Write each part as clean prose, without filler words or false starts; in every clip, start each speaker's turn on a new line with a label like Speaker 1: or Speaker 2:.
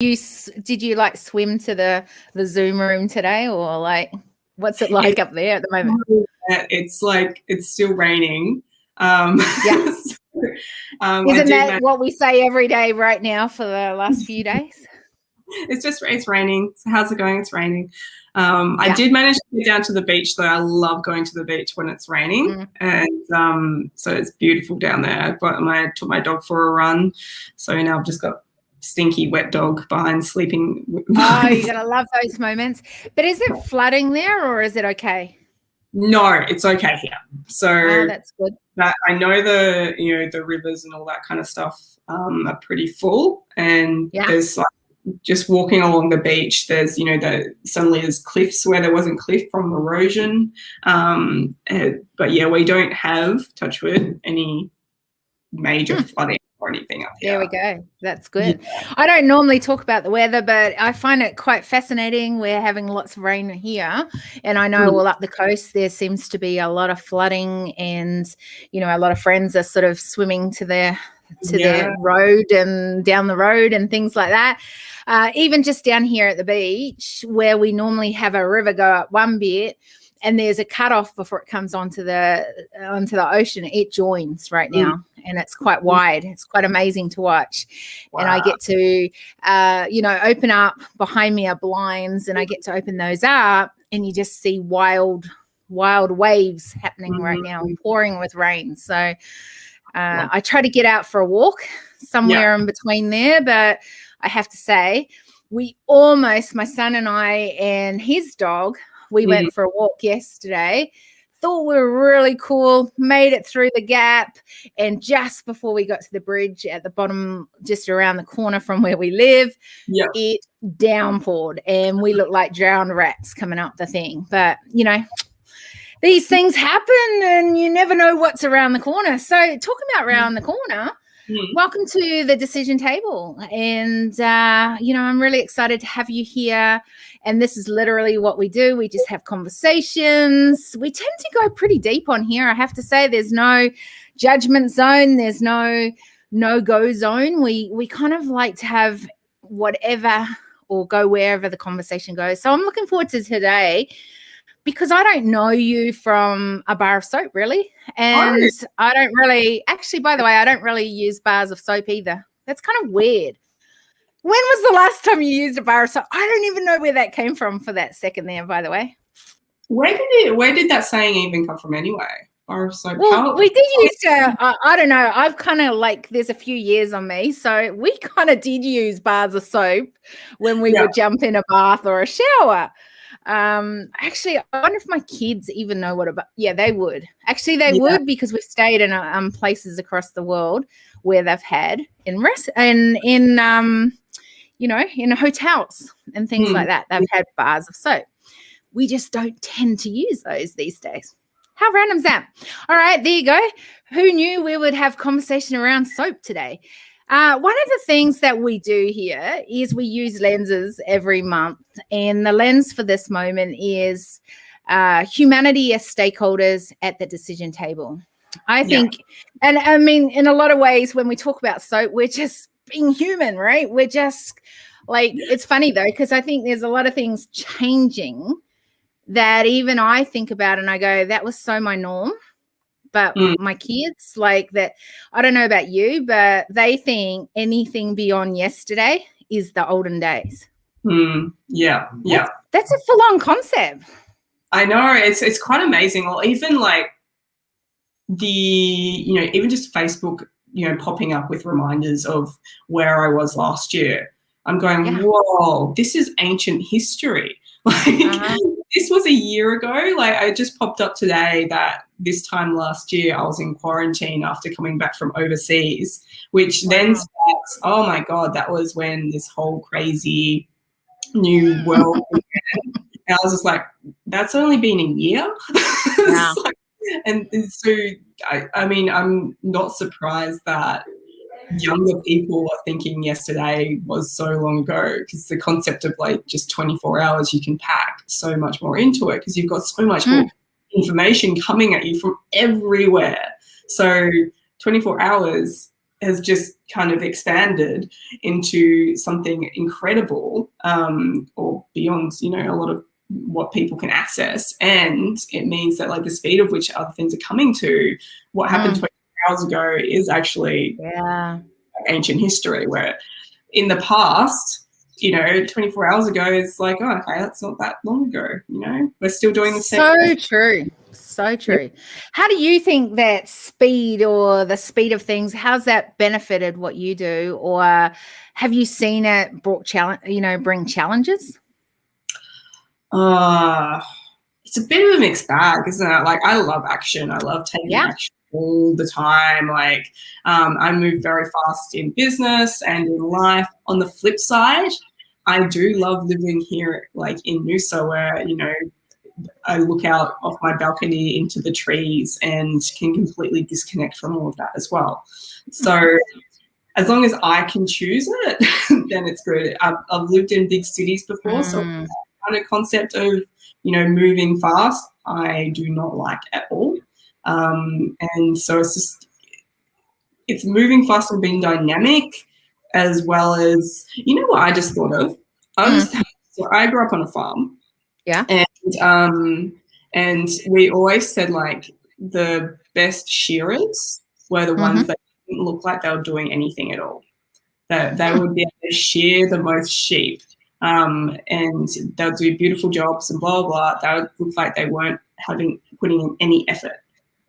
Speaker 1: Did you like swim to the Zoom room today, or like what's it like up there at the moment?
Speaker 2: It's like it's still raining.
Speaker 1: Yeah. Isn't that what we say every day right now for the last few days?
Speaker 2: It's raining. So how's it going? It's raining. I did manage to get down to the beach though. I love going to the beach when it's raining, and so it's beautiful down there. I took my dog for a run, so now I've just got stinky wet dog behind sleeping.
Speaker 1: Oh, you're gonna love those moments. But is it flooding there, or is it okay?
Speaker 2: No, it's okay here. So
Speaker 1: that's good.
Speaker 2: I know the rivers and all that kind of stuff are pretty full, and there's like just walking along the beach. There's suddenly there's cliffs where there wasn't cliff from erosion. But yeah, we don't have, touch wood, any major flooding or anything up here.
Speaker 1: There we go. That's good. Yeah. I don't normally talk about the weather, but I find it quite fascinating. We're having lots of rain here, and I know all up the coast there seems to be a lot of flooding, and a lot of friends are sort of swimming to their road and down the road and things like that. Even just down here at the beach, where we normally have a river go up one bit, and there's a cutoff before it comes onto the ocean. It joins right now, and it's quite wide. It's quite amazing to watch. Wow. And I get to, open up. Behind me are blinds, and I get to open those up, and you just see wild waves happening right now, and pouring with rain. So I try to get out for a walk somewhere in between there, but I have to say, my son and I and his dog, we went for a walk yesterday, thought we were really cool, made it through the gap, and just before we got to the bridge at the bottom, just around the corner from where we live, it downpoured, and we looked like drowned rats coming up the thing. But, these things happen, and you never know what's around the corner. So talking about around the corner, welcome to the decision table. And, I'm really excited to have you here. And this is literally what we do. We just have conversations. We tend to go pretty deep on here. I have to say, there's no judgment zone. There's no go zone. We kind of like to have whatever or go wherever the conversation goes. So I'm looking forward to today, because I don't know you from a bar of soap, really. And I don't really, actually, by the way, I don't really use bars of soap either. That's kind of weird. When was the last time you used a bar of soap? I don't even know where that came from for that second there, by the way.
Speaker 2: Where did that saying even come from anyway? Bar of soap.
Speaker 1: Well, we did use to, I don't know. I've kind of there's a few years on me. So we kind of did use bars of soap when we would jump in a bath or a shower. Actually, I wonder if my kids even know they would. Actually, they would, because we've stayed in places across the world where they've had in hotels and things like that. They've had bars of soap. We just don't tend to use those these days. How random's that? All right, there you go. Who knew we would have conversation around soap today? One of the things that we do here is we use lenses every month, and the lens for this moment is humanity as stakeholders at the decision table. I think, and I mean, in a lot of ways, when we talk about soap, we're just being human, right? We're just it's funny though, because I think there's a lot of things changing that even I think about and I go, that was so my norm. But my kids, that, I don't know about you, but they think anything beyond yesterday is the olden days.
Speaker 2: Yeah.
Speaker 1: That's a full-on concept.
Speaker 2: I know. It's quite amazing. Or even even just Facebook, popping up with reminders of where I was last year. I'm going, whoa, this is ancient history. This was a year ago. I just popped up today that this time last year I was in quarantine after coming back from overseas, which then starts, oh my God, that was when this whole crazy new world began. And I was just like, that's only been a year?
Speaker 1: Yeah.
Speaker 2: And so, I'm not surprised that younger people are thinking yesterday was so long ago, because the concept of just 24 hours, you can pack so much more into it because you've got so much more information coming at you from everywhere. So 24 hours has just kind of expanded into something incredible, or beyond, you know, a lot of what people can access. And it means that like the speed of which other things are coming to what happened 20 hours ago is actually ancient history, where in the past, you know, 24 hours ago is like, oh, okay, that's not that long ago, you know, we're still doing the same.
Speaker 1: So true. So true. Yep. How do you think that speed, or the speed of things, how's that benefited what you do? Or have you seen it bring challenges?
Speaker 2: It's a bit of a mixed bag, isn't it? Like, I love action. I love taking action all the time. Like, I move very fast in business and in life. On the flip side, I do love living here, like in Noosa, where, you know, I look out off my balcony into the trees and can completely disconnect from all of that as well. So as long as I can choose it, then it's good. I've lived in big cities before, so kind of concept of, you know, moving fast, I do not like at all. And so it's moving fast and being dynamic, as well as, you know what I just thought of? So I grew up on a farm.
Speaker 1: Yeah.
Speaker 2: And we always said like the best shearers were the ones that didn't look like they were doing anything at all. That they would be able to shear the most sheep, and they'll do beautiful jobs and blah, blah, blah. They would look like they weren't putting in any effort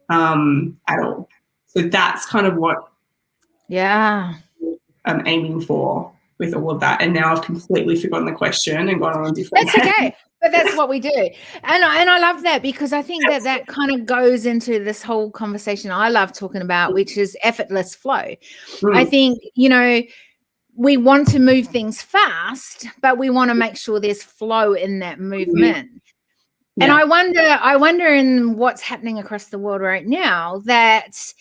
Speaker 2: at all. So that's kind of what I'm aiming for with all of that. And now I've completely forgotten the question and gone on a different.
Speaker 1: That's okay. But that's what we do. And I love that, because I think that kind of goes into this whole conversation I love talking about, which is effortless flow. I think, you know, we want to move things fast, but we want to make sure there's flow in that movement. And I wonder in what's happening across the world right now that,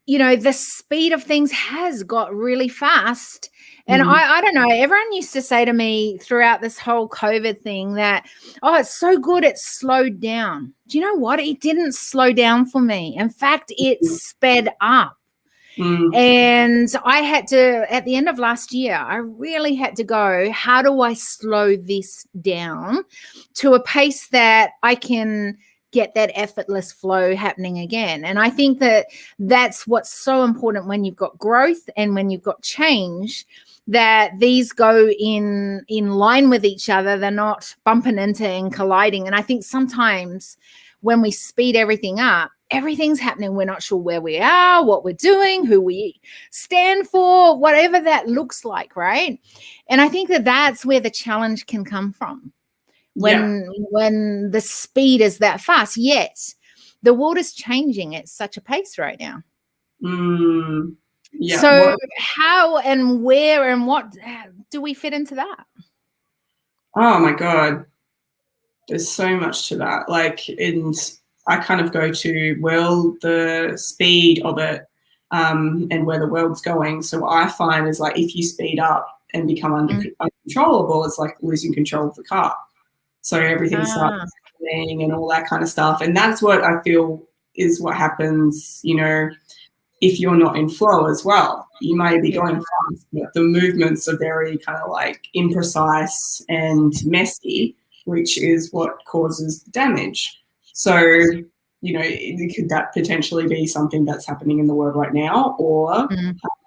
Speaker 1: you know, the speed of things has got really fast. And I don't know, everyone used to say to me throughout this whole COVID thing that, oh, it's so good it slowed down. Do you know what? It didn't slow down for me. In fact, it sped up. And I had to, at the end of last year, I really had to go, how do I slow this down to a pace that I can get that effortless flow happening again? And I think that that's what's so important when you've got growth and when you've got change, that these go in line with each other. They're not bumping into and colliding. And I think sometimes when we speed everything up, everything's happening. We're not sure where we are, what we're doing, who we stand for, whatever that looks like, right? And I think that that's where the challenge can come from. When the speed is that fast, yet the world is changing at such a pace right now. So how and where and what do we fit into that?
Speaker 2: Oh my God, there's so much to that. Like, and I kind of go to, well, the speed of it and where the world's going. So what I find is, like, if you speed up and become uncontrollable, it's like losing control of the car. So everything starts happening and all that kind of stuff. And that's what I feel is what happens, you know, if you're not in flow as well. You may be going fast, but the movements are very kind of like imprecise and messy, which is what causes the damage. So, you know, could that potentially be something that's happening in the world right now? Or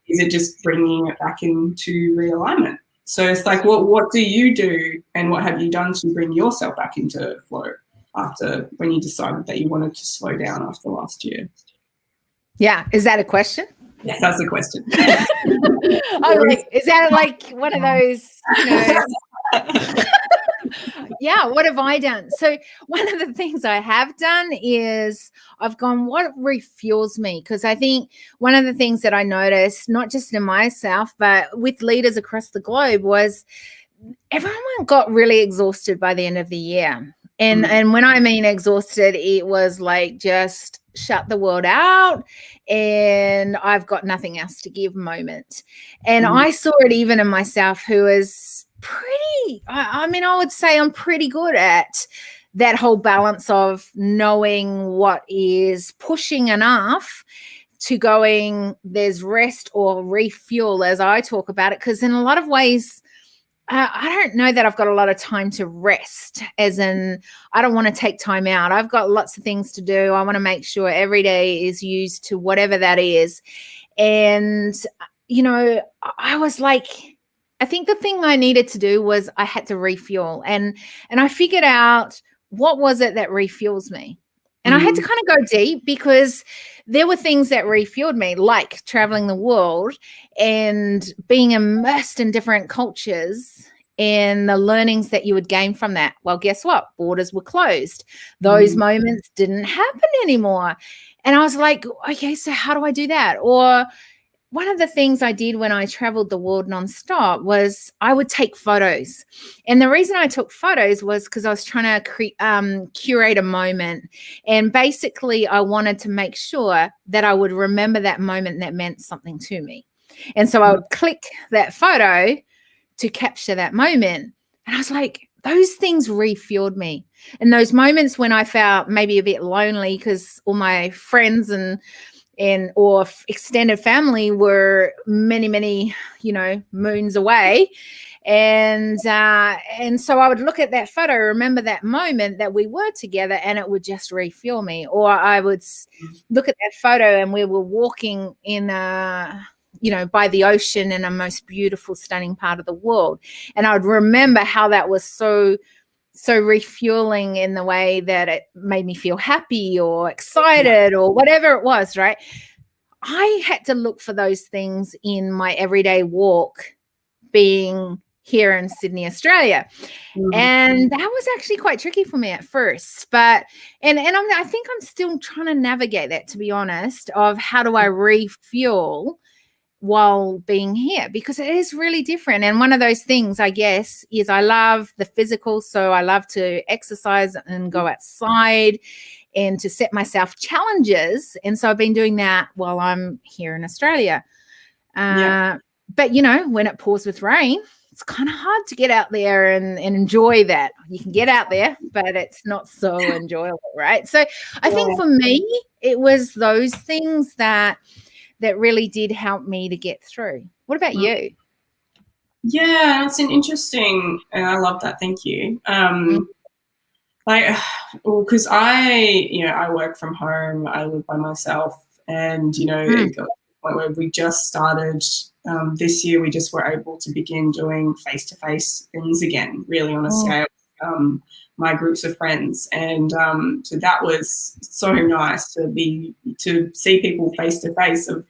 Speaker 2: is it just bringing it back into realignment? So it's like, what do you do, and what have you done to bring yourself back into flow after, when you decided that you wanted to slow down after last year?
Speaker 1: Yeah. Is that a question?
Speaker 2: Yes, that's a question.
Speaker 1: I'm like, is that like one of those, you know? Yeah, what have I done? So one of the things I have done is I've gone, what refuels me? Because I think one of the things that I noticed, not just in myself, but with leaders across the globe, was everyone got really exhausted by the end of the year. And when I mean exhausted, it was like just shut the world out and I've got nothing else to give moment. And I saw it even in myself, who is pretty, I mean, I would say I'm pretty good at that whole balance of knowing what is pushing enough to going, there's rest or refuel, as I talk about it, because in a lot of ways, I don't know that I've got a lot of time to rest, as in I don't want to take time out. I've got lots of things to do. I want to make sure every day is used to whatever that is. And, you know, I was like, I think the thing I needed to do was I had to refuel. And I figured out what was it that refuels me. And I had to kind of go deep, because there were things that refueled me, like traveling the world and being immersed in different cultures and the learnings that you would gain from that. Well, guess what? Borders were closed. Those moments didn't happen anymore. And I was like, okay, so how do I do that? Or one of the things I did when I traveled the world nonstop was I would take photos. And the reason I took photos was because I was trying to curate a moment. And basically, I wanted to make sure that I would remember that moment that meant something to me. And so I would click that photo to capture that moment. And I was like, those things refueled me. And those moments when I felt maybe a bit lonely because all my friends and or extended family were many, you know, moons away. And so I would look at that photo, remember that moment that we were together, and it would just refuel me. Or I would look at that photo and we were walking in you know, by the ocean in a most beautiful, stunning part of the world. And I would remember how that was so refueling in the way that it made me feel happy or excited or whatever it was, right? I had to look for those things in my everyday walk, being here in Sydney, Australia. And that was actually quite tricky for me at first. But I think I'm still trying to navigate that, to be honest, of how do I refuel while being here, because it is really different. And one of those things, I guess, is I love the physical. So I love to exercise and go outside and to set myself challenges. And so I've been doing that while I'm here in Australia. But, you know, when it pours with rain, it's kind of hard to get out there and enjoy that. You can get out there, but it's not so enjoyable, right? So I think for me, it was those things that really did help me to get through. What about you?
Speaker 2: Yeah, that's an interesting, and I love that. Thank you. Like, well, because I work from home, I live by myself, and, you know, it got to the point where we just started this year, we just were able to begin doing face-to-face things again, really on a scale. My groups of friends, and so that was so nice to see people face to face of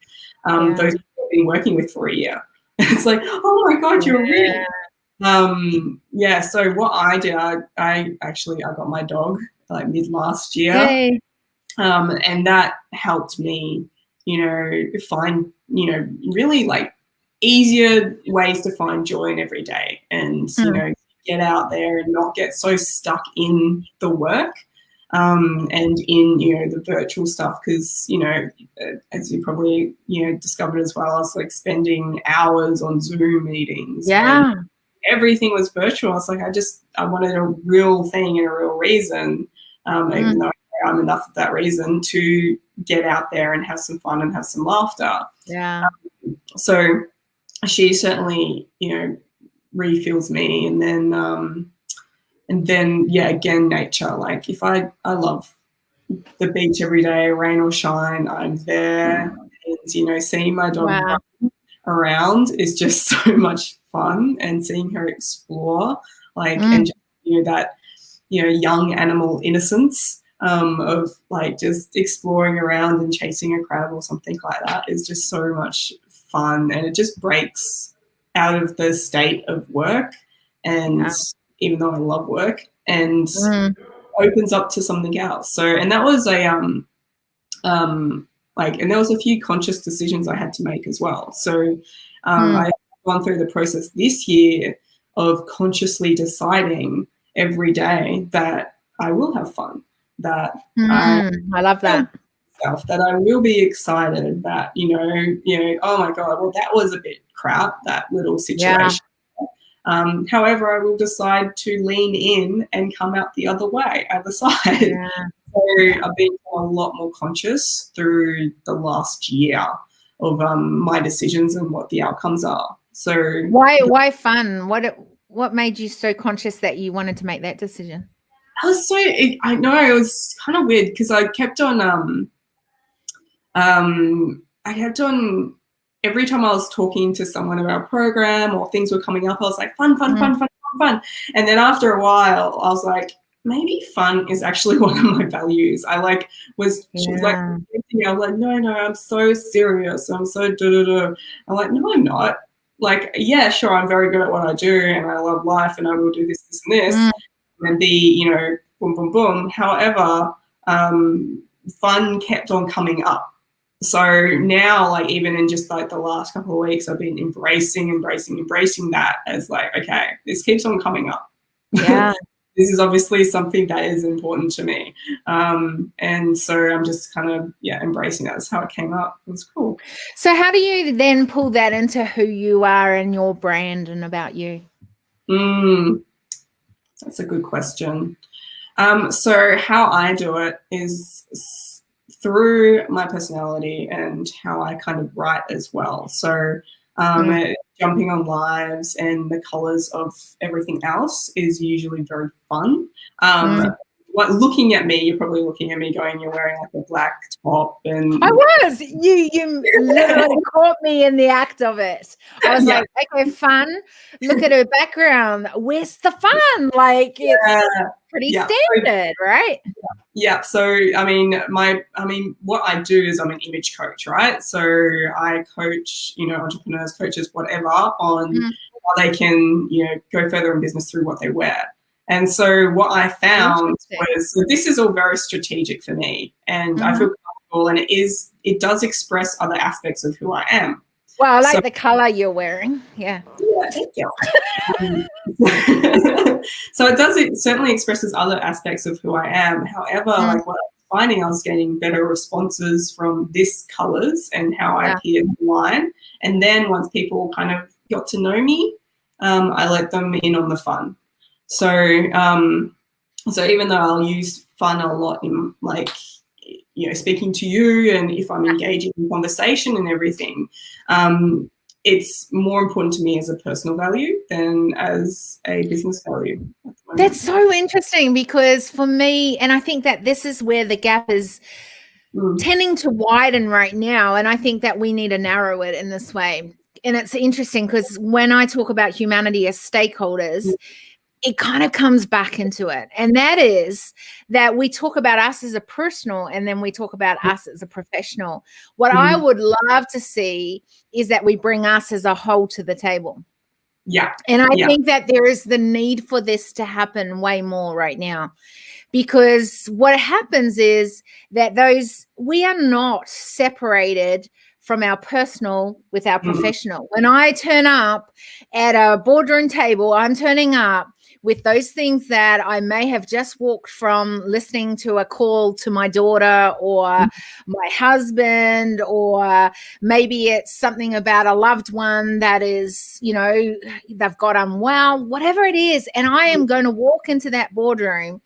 Speaker 2: those people I've been working with for a year. It's like, oh my God, you're real. So what I did, I got my dog like mid last year, and that helped me, you know, find, you know, really like easier ways to find joy in every day, and you know, get out there and not get so stuck in the work and in, you know, the virtual stuff, because, you know, as you probably, you know, discovered as well, I was like spending hours on Zoom meetings. Everything was virtual. I was like, I wanted a real thing and a real reason, even though I'm enough of that reason to get out there and have some fun and have some laughter. So she certainly, you know, refuels me. And then again, nature. Like, if I love the beach every day, rain or shine, I'm there. And, you know, seeing my dog run around is just so much fun, and seeing her explore, like, and just, you know, that, you know, young animal innocence of like just exploring around and chasing a crab or something like that is just so much fun, and it just breaks out of the state of work, and even though I love work, and opens up to something else. So, and that was and there was a few conscious decisions I had to make as well. So I've gone through the process this year of consciously deciding every day that I will have fun, that
Speaker 1: I love that.
Speaker 2: That I will be excited, that, you know, oh my God, well, that was a bit crap, that little situation. However, I will decide to lean in and come out the other way, other side. So I've been a lot more conscious through the last year of my decisions and what the outcomes are. So
Speaker 1: why fun? What made you so conscious that you wanted to make that decision?
Speaker 2: I know it was kind of weird because I kept on every time I was talking to someone about a program or things were coming up, I was like, fun, fun, fun, fun, fun, fun. And then after a while, I was like, maybe fun is actually one of my values. I was like, no, I'm so serious. I'm so da-da-da. I'm like, no, I'm not. Like, yeah, sure, I'm very good at what I do and I love life and I will do this, this, and this. And be, boom, boom, boom. However, fun kept on coming up. So now, like, even in just like the last couple of weeks, I've been embracing that as like, okay, this keeps on coming up.
Speaker 1: Yeah.
Speaker 2: This is obviously something that is important to me. And so I'm just kind of, embracing that. That's how it came up. It was cool.
Speaker 1: So how do you then pull that into who you are and your brand and about you?
Speaker 2: That's a good question. So how I do it is through my personality and how I kind of write as well. So jumping on lives and the colors of everything else is usually very fun. Looking at me, you're probably looking at me going, you're wearing like a black top. And
Speaker 1: I was. You literally caught me in the act of it. I was like, okay, fun. Look at her background. Where's the fun? Like, it's pretty standard, right?
Speaker 2: Yeah. So, what I do is I'm an image coach, right? So I coach, entrepreneurs, coaches, whatever, on how they can, go further in business through what they wear. And so what I found was this is all very strategic for me, and I feel comfortable, and it does express other aspects of who I am.
Speaker 1: Well, I like the color you're wearing. Yeah.
Speaker 2: Yeah, thank you. So it certainly expresses other aspects of who I am. However, like what I was finding, I was getting better responses from this colors and how I appear online. And then once people kind of got to know me, I let them in on the fun. So, so even though I'll use fun a lot in like, speaking to you and if I'm engaging in conversation and everything, it's more important to me as a personal value than as a business value.
Speaker 1: That's so interesting because for me, and I think that this is where the gap is tending to widen right now. And I think that we need to narrow it in this way. And it's interesting because when I talk about humanity as stakeholders, it kind of comes back into it. And that is that we talk about us as a personal and then we talk about us as a professional. What I would love to see is that we bring us as a whole to the table.
Speaker 2: Yeah.
Speaker 1: And I think that there is the need for this to happen way more right now, because what happens is that we are not separated from our personal with our professional. When I turn up at a boardroom table, I'm turning up with those things that I may have just walked from listening to a call to my daughter or my husband, or maybe it's something about a loved one that is, they've got unwell, whatever it is. And I am going to walk into that boardroom.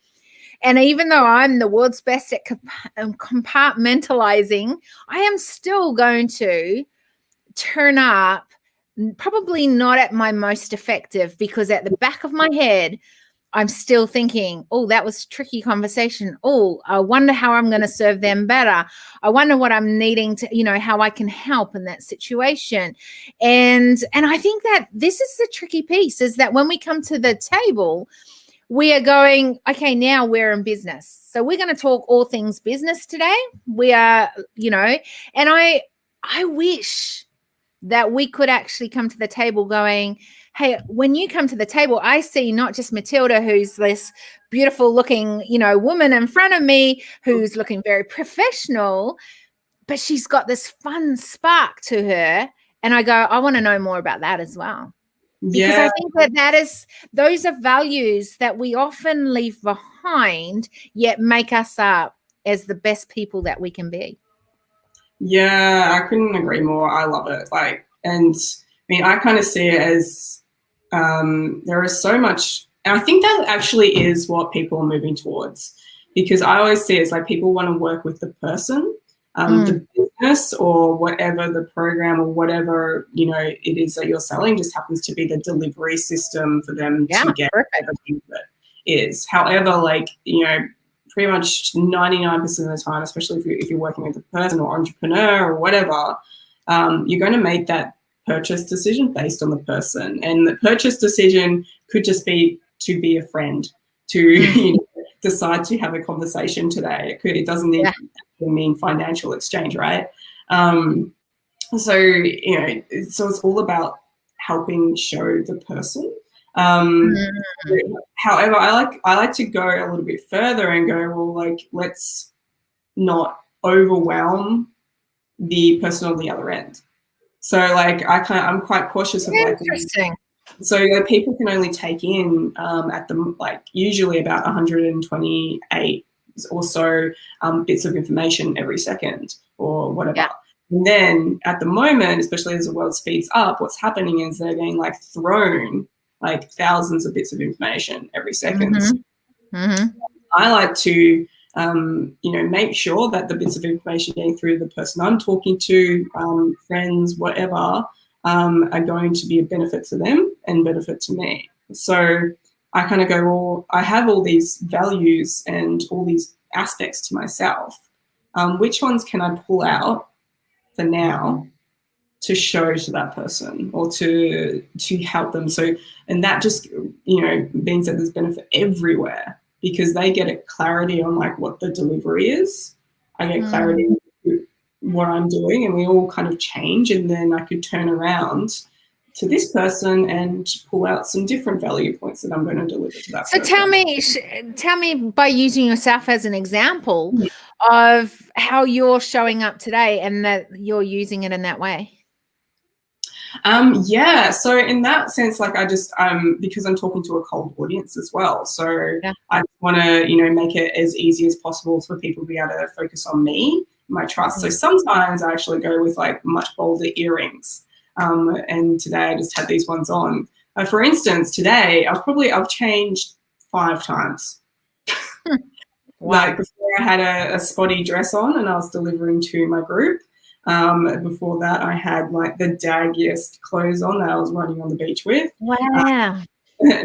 Speaker 1: And even though I'm the world's best at compartmentalizing, I am still going to turn up probably not at my most effective, because at the back of my head, I'm still thinking, oh, that was a tricky conversation. Oh, I wonder how I'm going to serve them better. I wonder what I'm needing to, how I can help in that situation. And I think that this is the tricky piece, is that when we come to the table, we are going, okay, now we're in business. So we're going to talk all things business today. We are, and I wish that we could actually come to the table going, hey, when you come to the table, I see not just Matilda, who's this beautiful looking, woman in front of me who's looking very professional, but she's got this fun spark to her. And I go, I want to know more about that as well. Because I think those are values that we often leave behind, yet make us up as the best people that we can be.
Speaker 2: Yeah, I couldn't agree more. I love it. I kind of see it as there is so much, and I think that actually is what people are moving towards. because I always see it's like people want to work with the person. The business or whatever the program or whatever, you know, it is that you're selling just happens to be the delivery system for them to get everything that is. However, like, you know, pretty much 99% of the time, especially if you're working with a person or entrepreneur or whatever, you're going to make that purchase decision based on the person. And the purchase decision could just be to be a friend, to you know, decide to have a conversation today. It doesn't mean financial exchange, right? So, you know, so it's all about helping show the person. However, I like to go a little bit further and go, well, like, let's not overwhelm the person on the other end. So, like, I'm quite cautious of like.
Speaker 1: Interesting.
Speaker 2: So people can only take in at the like usually about 128 or so bits of information every second or whatever. Yeah. And then at the moment, especially as the world speeds up, what's happening is they're getting like thrown like thousands of bits of information every second. I like to you know, make sure that the bits of information getting through the person I'm talking to, friends, whatever, are going to be a benefit to them and benefit to me. So I kind of go, well, I have all these values and all these aspects to myself. Which ones can I pull out for now to show to that person or to help them? So, and that just, you know, means that there's benefit everywhere because they get a clarity on like what the delivery is. I get clarity on what I'm doing, and we all kind of change, and then I could turn around to this person and pull out some different value points that I'm going to deliver to that person.
Speaker 1: So tell me by using yourself as an example of how you're showing up today and that you're using it in that way.
Speaker 2: Yeah, so in that sense, like I just because I'm talking to a cold audience as well, so I want to, you know, make it as easy as possible for people to be able to focus on me, my trust. So sometimes I actually go with like much bolder earrings, and today I just had these ones on. For instance, today I've changed 5 times. Like before I had a spotty dress on and I was delivering to my group. Before that, I had like the daggiest clothes on that I was running on the beach with.
Speaker 1: Wow.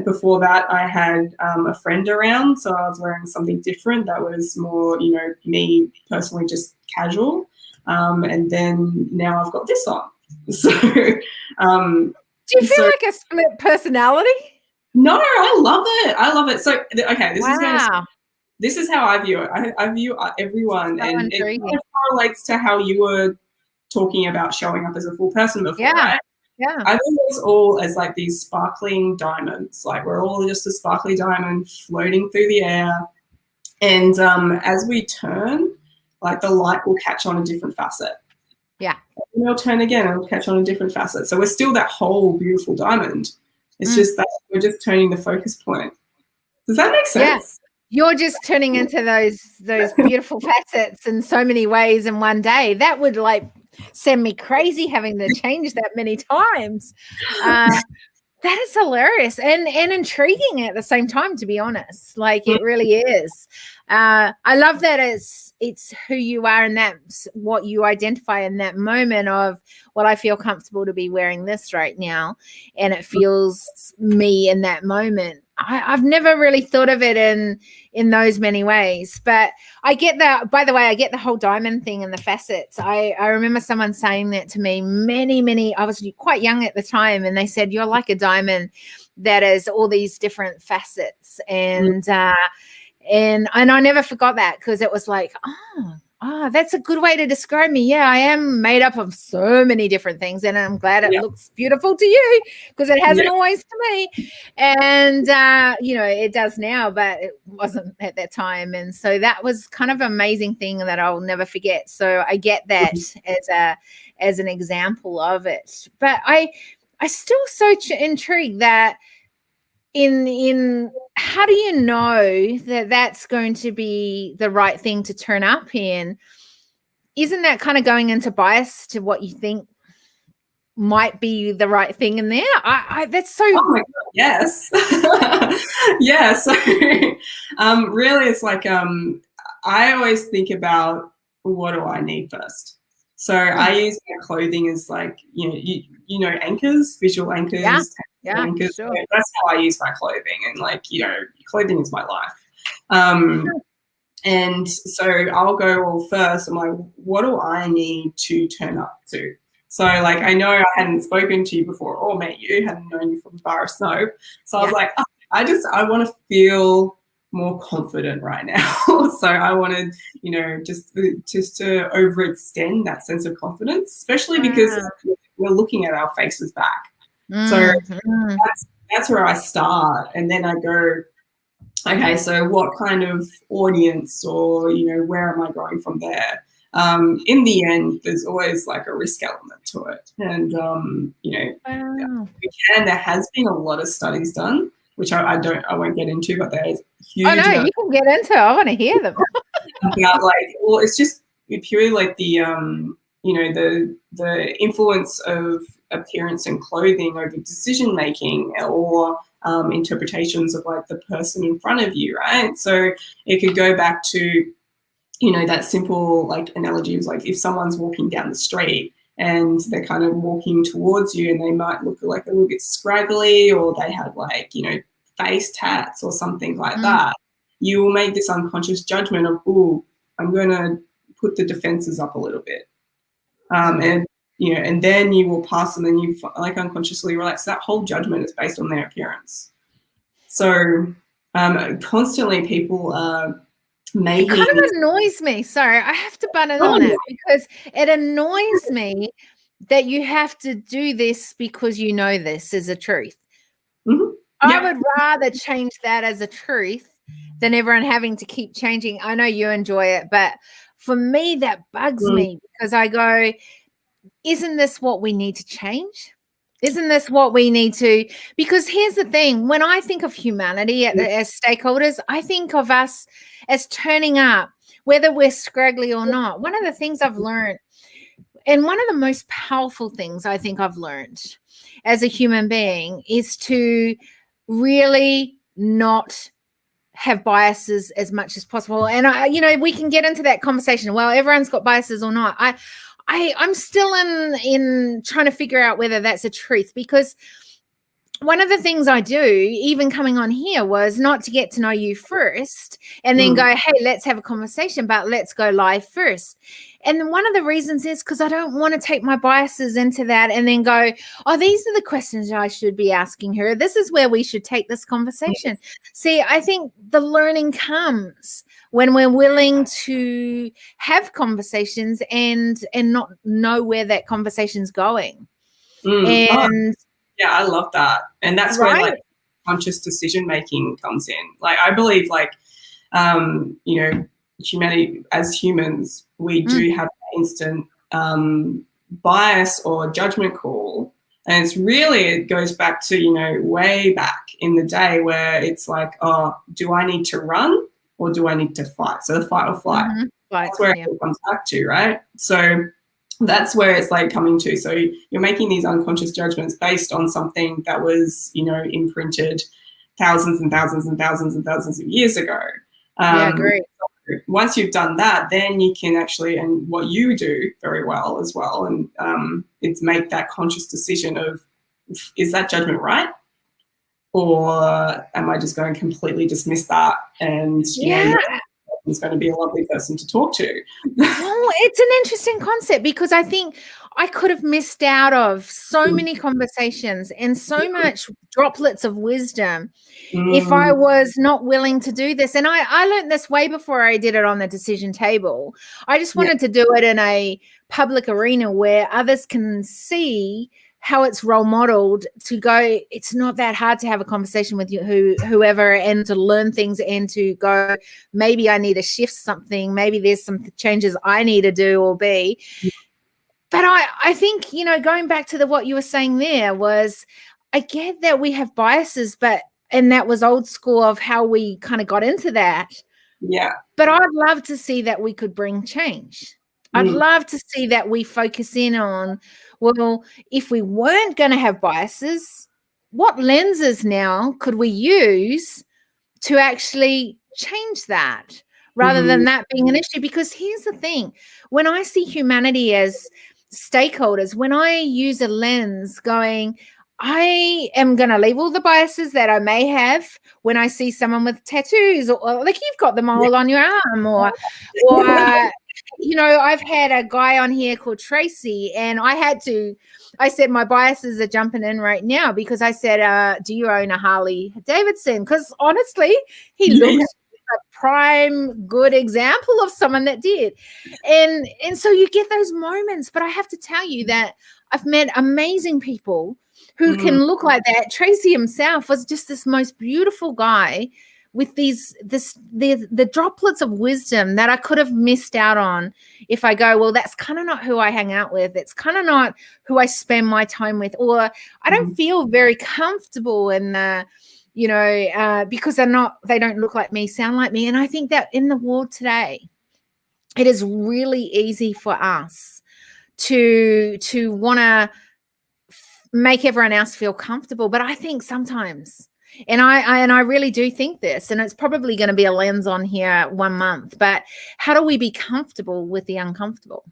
Speaker 2: Before that, I had a friend around, so I was wearing something different that was more, you know, me personally, just casual. And then now I've got this on. So, do
Speaker 1: you feel like a split personality?
Speaker 2: No, I love it. I love it. So, okay, this is how I view it. I view everyone, and it kind of correlates to how you were talking about showing up as a full person before, right?
Speaker 1: Yeah.
Speaker 2: I think it's all as like these sparkling diamonds. Like we're all just a sparkly diamond floating through the air. And as we turn, like the light will catch on a different facet.
Speaker 1: Yeah.
Speaker 2: And it'll turn again and it'll catch on a different facet. So we're still that whole beautiful diamond. It's just that we're just turning the focus point. Does that make sense?
Speaker 1: Yeah. You're just turning into those beautiful facets in so many ways in one day. That would like send me crazy having to change that many times. That is hilarious and intriguing at the same time, to be honest. Like it really is. I love that it's who you are and that's what you identify in that moment of, well, I feel comfortable to be wearing this right now. And it feels me in that moment. I've never really thought of it in those many ways, but I get that. By the way, I get the whole diamond thing and the facets. I remember someone saying that to me many, I was quite young at the time, and they said, you're like a diamond that is all these different facets. And I never forgot that, because it was like, oh, that's a good way to describe me. Yeah, I am made up of so many different things, and I'm glad it looks beautiful to you, because it hasn't always to me. And, you know, it does now, but it wasn't at that time. And so that was kind of an amazing thing that I'll never forget. So I get that as an example of it. But I still so intrigued that in how do you know that that's going to be the right thing to turn up in? Isn't that kind of going into bias to what you think might be the right thing in there? That's so.
Speaker 2: Oh my God, yes. Yeah, so really it's like I always think about what do I need first. So I use my clothing as like, you know, anchors, visual
Speaker 1: Yeah,
Speaker 2: anchors, tactile
Speaker 1: yeah,
Speaker 2: anchors.
Speaker 1: sure.
Speaker 2: So that's how I use my clothing, and like, you know, clothing is my life. Um, and so I'll go, well, first, I'm like, what do I need to turn up to? So, like, I know I hadn't spoken to you before or met you, hadn't known you from Bar of Snow. So I was like, oh, I want to feel more confident right now. So I wanted, you know, just to overextend that sense of confidence, especially because we're looking at our faces back. So that's where I start. And then I go, okay, so what kind of audience, or, you know, where am I going from there? In the end, there's always like a risk element to it. And, you know, there has been a lot of studies done, which I won't get into, but there is huge.
Speaker 1: Oh no, you can get into it. I want to hear them.
Speaker 2: About like, well, it's just purely like the, you know, the influence of appearance and clothing over decision making, or interpretations of like the person in front of you, right? So it could go back to, you know, that simple like analogy was like, if someone's walking down the street and they're kind of walking towards you and they might look like a little bit scraggly, or they have like, you know, face tats or something like that, you will make this unconscious judgment of, oh, I'm going to put the defenses up a little bit. And, you know, and then you will pass them and you like unconsciously relax. That whole judgment is based on their appearance. So constantly people are making.
Speaker 1: It kind of annoys me. Sorry, I have to butt in on that, because it annoys me that you have to do this because you know this is a truth. I would rather change that as a truth than everyone having to keep changing. I know you enjoy it, but for me, that bugs me, because I go, isn't this what we need to change? Isn't this what we need to? Because here's the thing. When I think of humanity as stakeholders, I think of us as turning up, whether we're scraggly or not. One of the things I've learned, and one of the most powerful things I think I've learned as a human being, is to really not have biases as much as possible. And you know, we can get into that conversation. Well, everyone's got biases or not. I'm still in trying to figure out whether that's a truth, because one of the things I do, even coming on here, was not to get to know you first and then go, hey, let's have a conversation, but let's go live first. And one of the reasons is because I don't want to take my biases into that and then go, oh, these are the questions I should be asking her. This is where we should take this conversation. See, I think the learning comes when we're willing to have conversations and not know where that conversation's going. And
Speaker 2: yeah, I love that. And that's where like conscious decision making comes in. Like, I believe like, you know, humanity as humans, we do have instant bias or judgment call. And it's really, it goes back to, you know, way back in the day, where it's like, oh, do I need to run or do I need to fight? So the fight or flight, that's where it comes back to, right? So that's where it's like coming to. So you're making these unconscious judgments based on something that was, you know, imprinted thousands and thousands and thousands and thousands of years ago.
Speaker 1: Yeah, great.
Speaker 2: So once you've done that, then you can actually, and what you do very well as well, and it's make that conscious decision of, is that judgment right? Or am I just going to completely dismiss that? And you know, is going to be a lovely person to talk to.
Speaker 1: Well, it's an interesting concept, because I think I could have missed out of so many conversations and so much droplets of wisdom if I was not willing to do this. And I learned this way before I did it on the decision table. I just wanted to do it in a public arena where others can see how it's role modeled, to go, it's not that hard to have a conversation with you, whoever, and to learn things, and to go, maybe I need to shift something, maybe there's some changes I need to do or be. But I think, you know, going back to what you were saying there, was I get that we have biases, and that was old school of how we kind of got into that.
Speaker 2: Yeah.
Speaker 1: But I'd love to see that we could bring change. I'd love to see that we focus in on, well, if we weren't going to have biases, what lenses now could we use to actually change that rather than that being an issue. Because here's the thing, when I see humanity as stakeholders, when I use a lens going, I am going to leave all the biases that I may have when I see someone with tattoos, or like you've got them all on your arm, or I've had a guy on here called Tracy, and I said my biases are jumping in right now because I said, do you own a Harley Davidson? Because honestly, he looked a prime good example of someone that did. And so you get those moments, but I have to tell you that I've met amazing people who can look like that. Tracy himself was just this most beautiful guy with the droplets of wisdom that I could have missed out on if I go, well, that's kind of not who I hang out with. It's kind of not who I spend my time with, or I don't feel very comfortable in the, because they don't look like me, sound like me. And I think that in the world today, it is really easy for us to want to make everyone else feel comfortable. But I think sometimes, and I really do think this, and it's probably going to be a lens on here 1 month, but how do we be comfortable with the uncomfortable?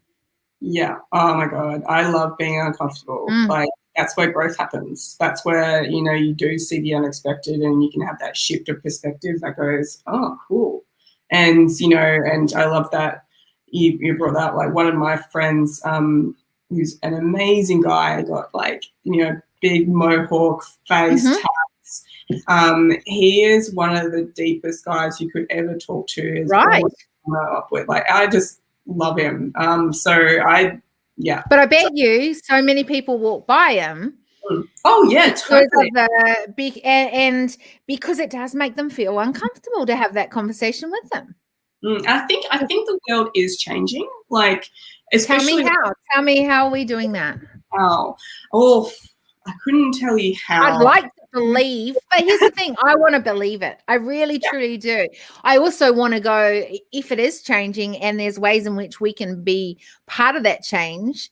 Speaker 2: Yeah. Oh my God. I love being uncomfortable. Like, that's where growth happens. That's where, you do see the unexpected, and you can have that shift of perspective that goes, oh, cool. And, and I love that you brought that, like, one of my friends, who's an amazing guy, got big mohawk face, tats. He is one of the deepest guys you could ever talk to.
Speaker 1: Right.
Speaker 2: Up with. Like, I just love him.
Speaker 1: But I bet you so many people walk by him.
Speaker 2: Oh yeah, totally.
Speaker 1: And because it does make them feel uncomfortable to have that conversation with them.
Speaker 2: I think the world is changing. Like, especially
Speaker 1: Tell me how are we doing that?
Speaker 2: Oh, I couldn't tell you how.
Speaker 1: I'd like to believe, but here's the thing, I want to believe it. I really truly do. I also want to go, if it is changing and there's ways in which we can be part of that change,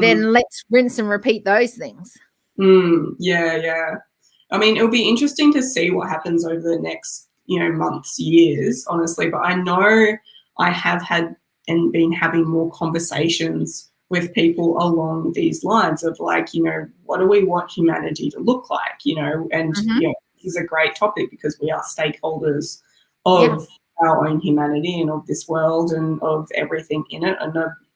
Speaker 1: then let's rinse and repeat those things.
Speaker 2: Yeah. I mean, it'll be interesting to see what happens over the next, months, years, honestly. But I know I have had and been having more conversations with people along these lines of, like, what do we want humanity to look like, and this is a great topic because we are stakeholders of our own humanity and of this world and of everything in it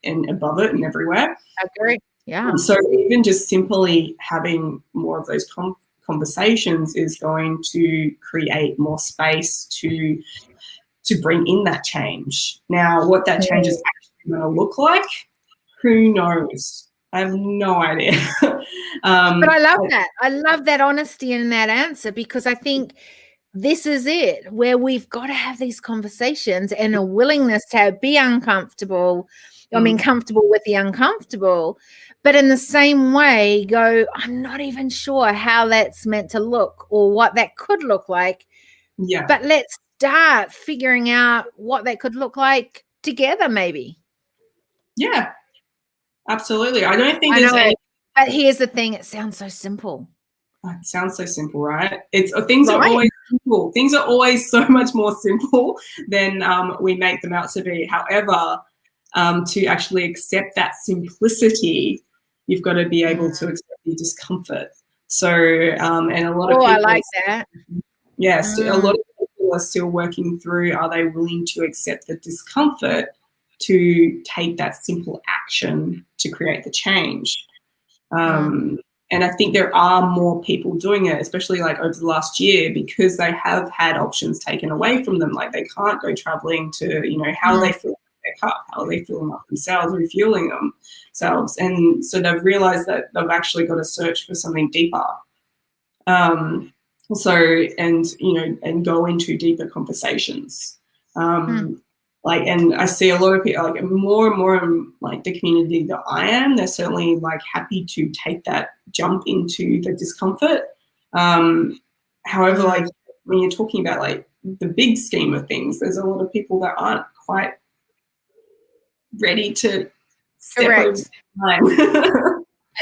Speaker 2: and above it and everywhere.
Speaker 1: I agree. Yeah.
Speaker 2: So even just simply having more of those conversations is going to create more space to bring in that change. Now, what that change is actually going to look like, who knows? I have no idea.
Speaker 1: But I love that. I love that honesty in that answer, because I think this is it, where we've got to have these conversations and a willingness to be uncomfortable. I mean, comfortable with the uncomfortable, but in the same way go, I'm not even sure how that's meant to look or what that could look like.
Speaker 2: Yeah.
Speaker 1: But let's start figuring out what that could look like together, maybe.
Speaker 2: Yeah, absolutely. I don't think there's any.
Speaker 1: But here's the thing, it sounds so simple.
Speaker 2: It sounds so simple, right? Things are always simple. Things are always so much more simple than we make them out to be. However, to actually accept that simplicity, you've got to be able to accept the discomfort. So, and a lot of people.
Speaker 1: I like that.
Speaker 2: Yes, a lot of people are still working through, are they willing to accept the discomfort to take that simple action to create the change? And I think there are more people doing it, especially like over the last year, because they have had options taken away from them. Like, they can't go traveling to, how are they feeling their cup? How are they feeling up themselves, refueling themselves? And so they've realized that they've actually got to search for something deeper. And go into deeper conversations. And I see a lot of people, like, more and more in, like, the community that I am, they're certainly, like, happy to take that jump into the discomfort. However, like, when you're talking about, like, the big scheme of things, there's a lot of people that aren't quite ready to step over time.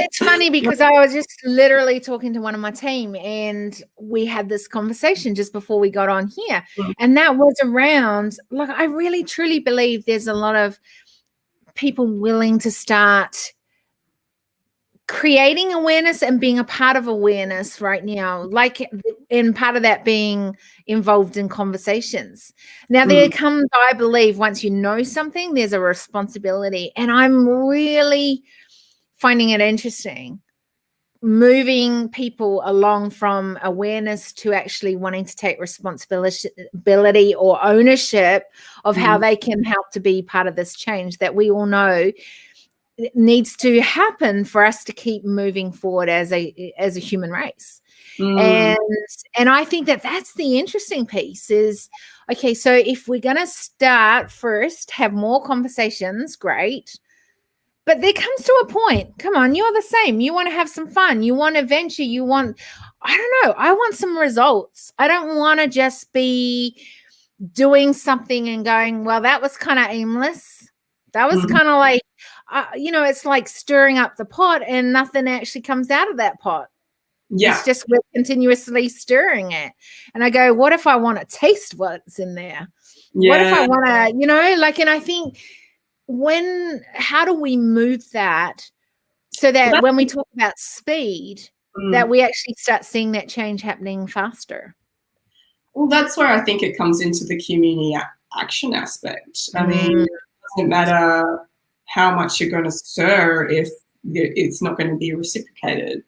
Speaker 1: It's funny because I was just literally talking to one of my team and we had this conversation just before we got on here. And that was around, like, I really truly believe there's a lot of people willing to start creating awareness and being a part of awareness right now, like, and part of that being involved in conversations. Now, there comes, I believe, once you know something, there's a responsibility. And I'm really finding it interesting, moving people along from awareness to actually wanting to take responsibility or ownership of how they can help to be part of this change that we all know needs to happen for us to keep moving forward as a human race. And I think that that's the interesting piece is, okay, so if we're going to start first, have more conversations, great. But there comes to a point, come on, you're the same. You want to have some fun. You want adventure. You want, I don't know, I want some results. I don't want to just be doing something and going, well, that was kind of aimless. That was kind of like, it's like stirring up the pot and nothing actually comes out of that pot.
Speaker 2: Yeah.
Speaker 1: It's just we're continuously stirring it. And I go, what if I want to taste what's in there? Yeah. What if I want to, and I think how do we move that so that when we talk about speed, that we actually start seeing that change happening faster?
Speaker 2: Well, that's where I think it comes into the community action aspect. I mean, it doesn't matter how much you're going to stir if it's not going to be reciprocated.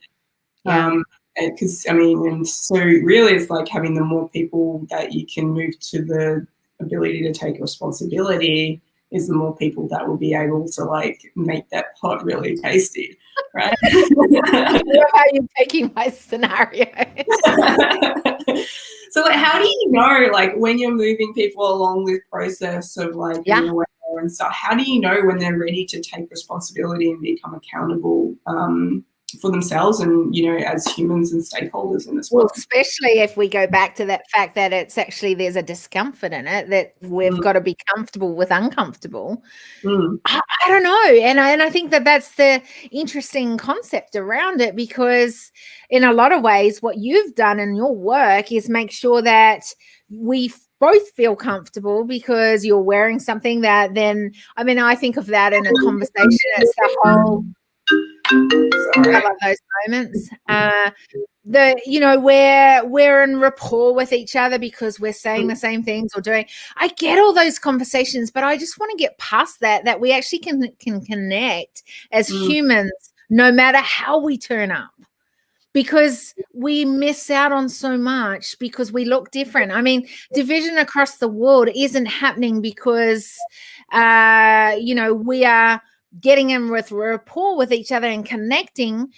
Speaker 2: Because and so really it's like having the more people that you can move to the ability to take responsibility is the more people that will be able to like make that pot really tasty, right?
Speaker 1: I love how you're taking my scenario.
Speaker 2: So like, how do you know, like, when you're moving people along this process of like being aware and stuff, how do you know when they're ready to take responsibility and become accountable for themselves and, as humans and stakeholders in this world?
Speaker 1: Well, especially if we go back to that fact that it's actually, there's a discomfort in it, that we've got to be comfortable with uncomfortable. I don't know. And I think that that's the interesting concept around it, because in a lot of ways, what you've done in your work is make sure that we both feel comfortable, because you're wearing something that then, I think of that in a conversation. It's the whole, I love those moments. We're in rapport with each other because we're saying the same things or doing. I get all those conversations, but I just want to get past that we actually can connect as humans, no matter how we turn up, because we miss out on so much because we look different. Division across the world isn't happening because, we are getting in with rapport with each other and connecting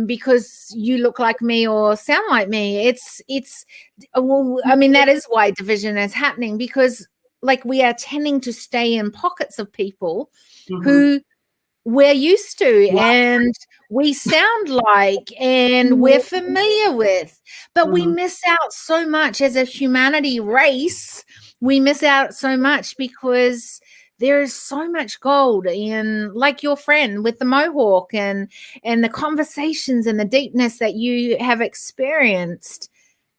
Speaker 1: because you look like me or sound like me. That is why division is happening, because like we are tending to stay in pockets of people who we're used to and we sound like and we're familiar with, but we miss out so much as a humanity race. We miss out so much because there's so much gold in, like your friend with the mohawk and the conversations and the deepness that you have experienced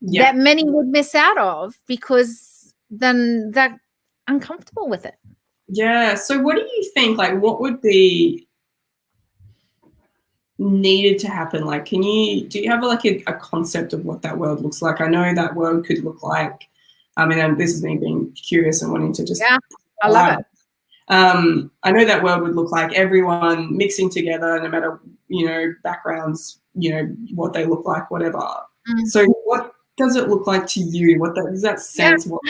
Speaker 1: that many would miss out of because then they're uncomfortable with it.
Speaker 2: Yeah. So what do you think, like, what would be needed to happen? Like, do you have like a concept of what that world looks like? I know that world could look like, this is me being curious and wanting to just,
Speaker 1: I love it.
Speaker 2: I know that world would look like everyone mixing together, no matter, backgrounds, what they look like, whatever. So what does it look like to you? What does that sense? What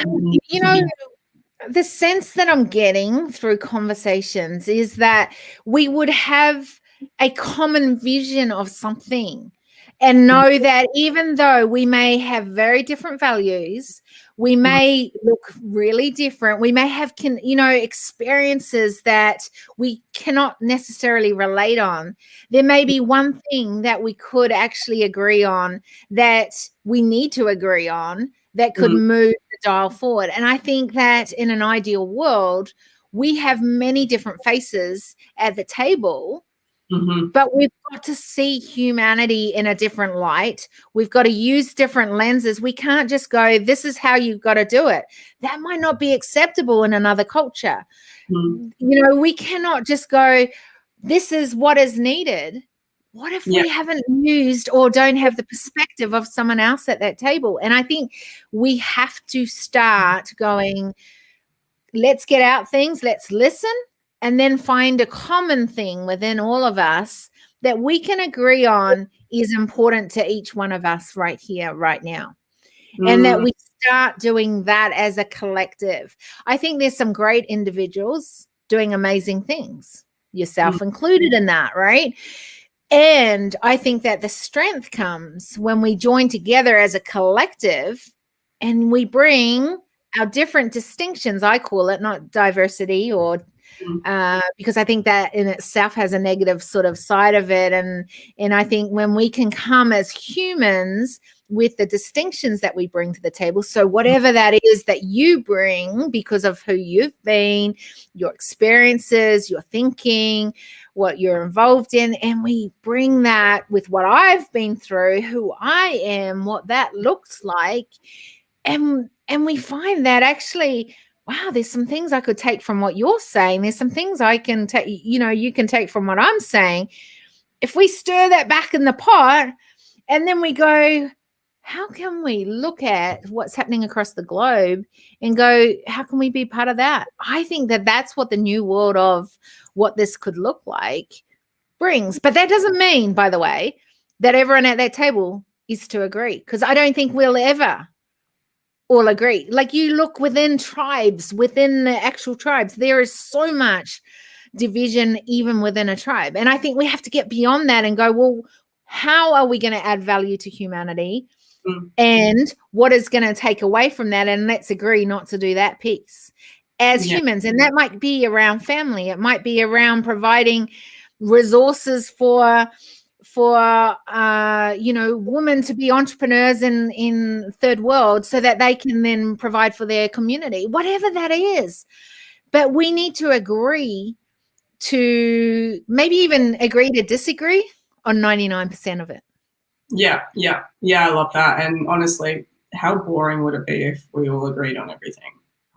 Speaker 1: the sense that I'm getting through conversations is that we would have a common vision of something and know that even though we may have very different values, we may look really different, we may have experiences that we cannot necessarily relate on, there may be one thing that we could actually agree on, that we need to agree on, that could move the dial forward. And I think that in an ideal world, we have many different faces at the table But we've got to see humanity in a different light. We've got to use different lenses. We can't just go, this is how you've got to do it. That might not be acceptable in another culture. You know, we cannot just go, this is what is needed. What if we haven't used or don't have the perspective of someone else at that table? And I think we have to start going, let's get out things, let's listen, and then find a common thing within all of us that we can agree on is important to each one of us right here, right now. And that we start doing that as a collective. I think there's some great individuals doing amazing things, yourself included in that, right? And I think that the strength comes when we join together as a collective and we bring our different distinctions, I call it, not diversity, or because I think that in itself has a negative sort of side of it. And I think when we can come as humans with the distinctions that we bring to the table, so whatever that is that you bring because of who you've been, your experiences, your thinking, what you're involved in, and we bring that with what I've been through, who I am, what that looks like, and we find that actually, wow, there's some things I could take from what you're saying. There's some things I can take, you know, you can take from what I'm saying. If we stir that back in the pot and then we go, how can we look at what's happening across the globe and go, how can we be part of that? I think that that's what the new world of what this could look like brings. But that doesn't mean, by the way, that everyone at that table is to agree, because I don't think we'll ever all agree. Like, you look within tribes, within the actual tribes, there is so much division even within a tribe. And I think we have to get beyond that and go, well, how are we going to add value to humanity? And what is going to take away from that? And let's agree not to do that piece as humans. And that might be around family. It might be around providing resources for you know, women to be entrepreneurs in third world so that they can then provide for their community, whatever that is. But we need to agree to maybe even agree to disagree on 99% of it.
Speaker 2: Yeah. I love that. And honestly, how boring would it be if we all agreed on everything?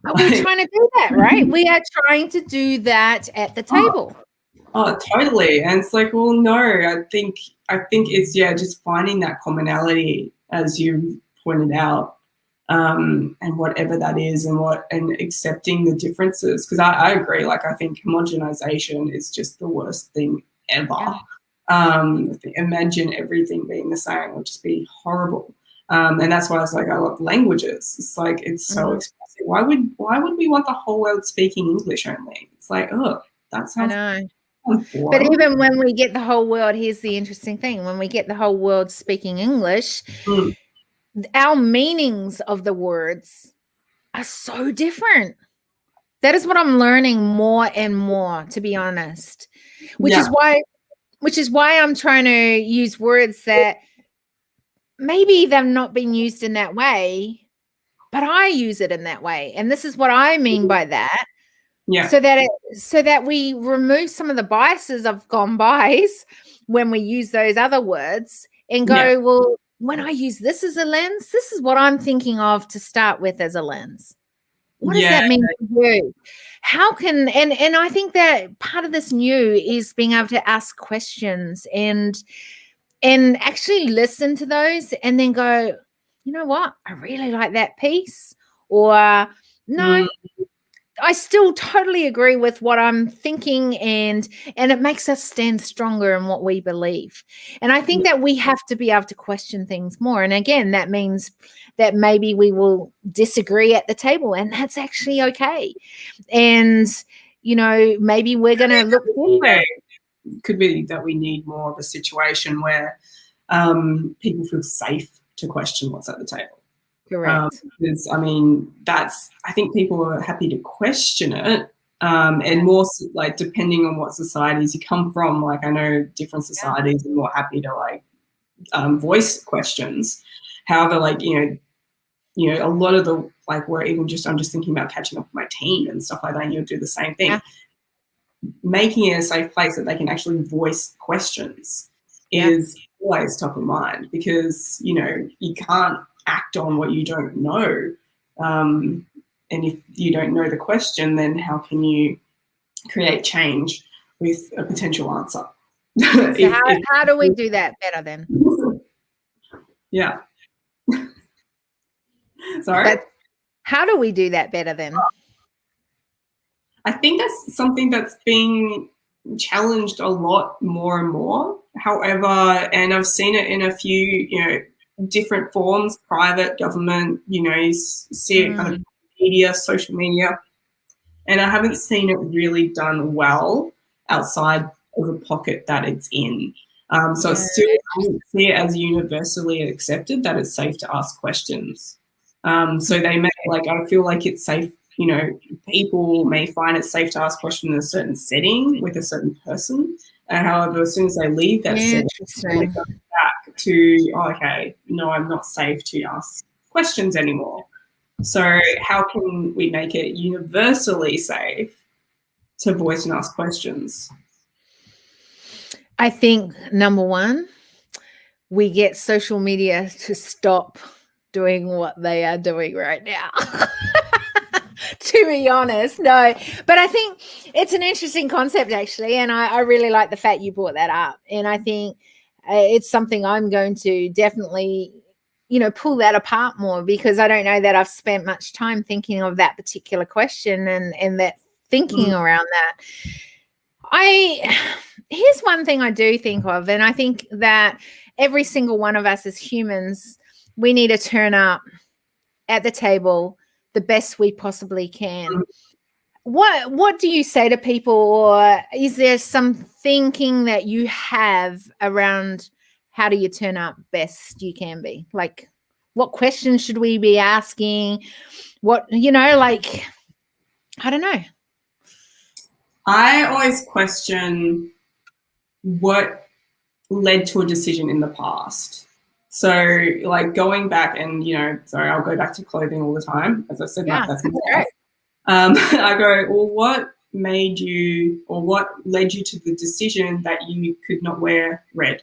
Speaker 1: We're trying to do that, right? We are trying to do that at the table.
Speaker 2: Oh, totally. And it's like, well, no, I think it's, just finding that commonality, as you pointed out, and whatever that is, and accepting the differences. Because I agree. Like, I think homogenization is just the worst thing ever. Imagine everything being the same would just be horrible. And that's why I was like, I love languages. It's like, it's so expressive. Why would we want the whole world speaking English only? It's like, oh, that sounds.
Speaker 1: I know. But even when we get the whole world, here's the interesting thing: when we get the whole world speaking English, our meanings of the words are so different. That is what I'm learning more and more, to be honest. Which is why I'm trying to use words that maybe they've not been used in that way, but I use it in that way. And this is what I mean by that. So that we remove some of the biases of gone bys when we use those other words and go, well, when I use this as a lens, this is what I'm thinking of to start with as a lens. What does that mean for you? How can, and I think that part of this new is being able to ask questions and actually listen to those and then go, you know what? I really like that piece. Or no, I still totally agree with what I'm thinking, and it makes us stand stronger in what we believe. And I think that we have to be able to question things more. And again, that means that maybe we will disagree at the table, and that's actually okay. And, you know, maybe we're going to look forward.
Speaker 2: It could be that we need more of a situation where people feel safe to question what's at the table.
Speaker 1: Correct.
Speaker 2: Because, I mean, I think people are happy to question it, and more like depending on what societies you come from. Like, I know different societies are more happy to like voice questions. However, like, you know, a lot of the, like, I'm just thinking about catching up with my team and stuff like that. And you'll do the same thing. making it a safe place that they can actually voice questions is always top of mind, because, you know, you can't act on what you don't know. And if you don't know the question, then how can you create change with a potential answer?
Speaker 1: So how do we do that better then?
Speaker 2: Yeah. Sorry?
Speaker 1: How do we do that better then?
Speaker 2: I think that's something that's being challenged a lot more and more. However, and I've seen it in a few, you know, different forms, private, government, you know, you see it kind of media, social media, and I haven't seen it really done well outside of the pocket that it's in. So it's still, I don't see it as universally accepted that it's safe to ask questions. So they may, like, I feel like it's safe, you know, people may find it safe to ask questions in a certain setting with a certain person. However, as soon as they leave that setting, they go back to, oh, okay, no, I'm not safe to ask questions anymore. So how can we make it universally safe to voice and ask questions?
Speaker 1: I think, number one, we get social media to stop doing what they are doing right now. To be honest, no. But I think it's an interesting concept, actually, and I really like the fact you brought that up. And I think it's something I'm going to definitely, you know, pull that apart more, because I don't know that I've spent much time thinking of that particular question and that thinking around that. Here's one thing I do think of, and I think that every single one of us as humans, we need to turn up at the table the best we possibly can. What do you say to people, or is there some thinking that you have around how do you turn up best you can be? Like, what questions should we be asking? What, you know, like, I don't know.
Speaker 2: I always question what led to a decision in the past. So, like, going back and, you know, sorry, I'll go back to clothing all the time. As I said, that's my life. I go, well, what made you, or what led you to the decision that you could not wear red?